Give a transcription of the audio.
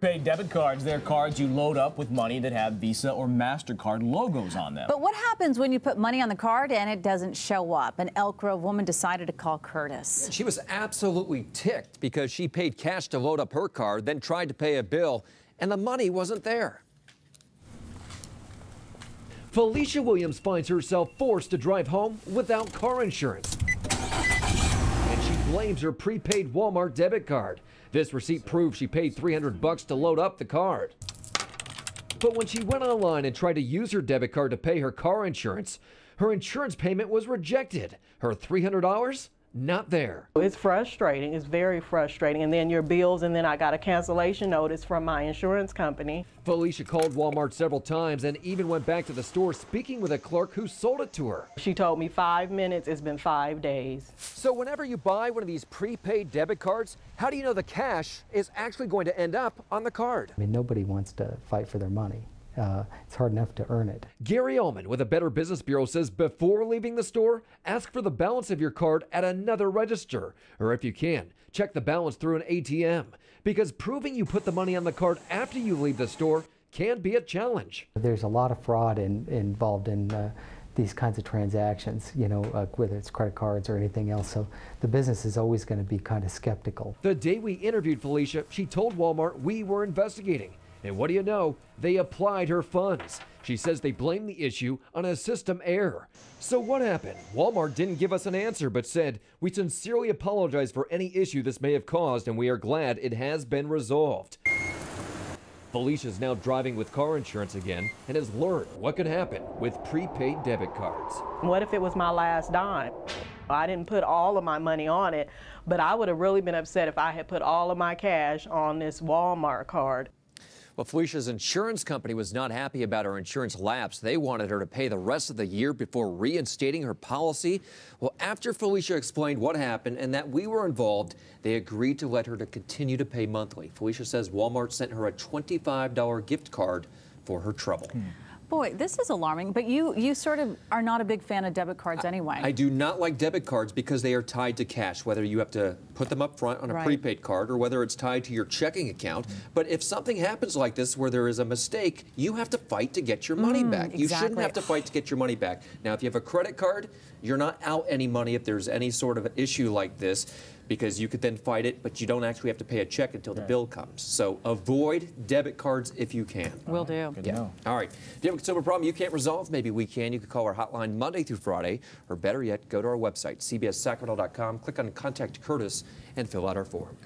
Prepaid debit cards, they're cards you load up with money that have Visa or MasterCard logos on them. But what happens when you put money on the card and it doesn't show up? An Elk Grove woman decided to call Kurtis. She was absolutely ticked because she paid cash to load up her card, then tried to pay a bill, and the money wasn't there. Felicia Williams finds herself forced to drive home without car insurance. And she blames her prepaid Walmart debit card. This receipt proves she paid $300 to load up the card. But when she went online and tried to use her debit card to pay her car insurance payment was rejected. Her $300? Not there. It's frustrating. It's very frustrating. And then your bills, and then I got a cancellation notice from my insurance company. Felicia called Walmart several times and even went back to the store speaking with a clerk who sold it to her. She told me 5 minutes. It's been 5 days. So whenever you buy one of these prepaid debit cards, how do you know the cash is actually going to end up on the card? I mean, nobody wants to fight for their money. It's hard enough to earn it. Gary Ullman with the Better Business Bureau says before leaving the store, ask for the balance of your card at another register. Or if you can, check the balance through an ATM. Because proving you put the money on the card after you leave the store can be a challenge. There's a lot of fraud involved in these kinds of transactions, whether it's credit cards or anything else. So the business is always going to be kind of skeptical. The day we interviewed Felicia, she told Walmart we were investigating. And what do you know? They applied her funds. She says they blame the issue on a system error. So what happened? Walmart didn't give us an answer, but said, "We sincerely apologize for any issue this may have caused, and we are glad it has been resolved." Felicia's now driving with car insurance again and has learned what can happen with prepaid debit cards. What if it was my last dime? I didn't put all of my money on it, but I would have really been upset if I had put all of my cash on this Walmart card. Well, Felicia's insurance company was not happy about her insurance lapse. They wanted her to pay the rest of the year before reinstating her policy. Well, after Felicia explained what happened and that we were involved, they agreed to let her to continue to pay monthly. Felicia says Walmart sent her a $25 gift card for her trouble. Boy, this is alarming, but you sort of are not a big fan of debit cards anyway. I do not like debit cards because they are tied to cash, whether you have to put them up front on a prepaid card or whether it's tied to your checking account. But if something happens like this where there is a mistake, you have to fight to get your money back. You shouldn't have to fight to get your money back. Now, if you have a credit card, you're not out any money if there's any sort of issue like this, because you could then fight it, but you don't actually have to pay a check until the bill comes. So avoid debit cards if you can. Will do. Good to know. All right. Do you have a consumer problem you can't resolve? Maybe we can. You can call our hotline Monday through Friday, or better yet, go to our website, cbssacramento.com, click on Contact Kurtis, and fill out our form.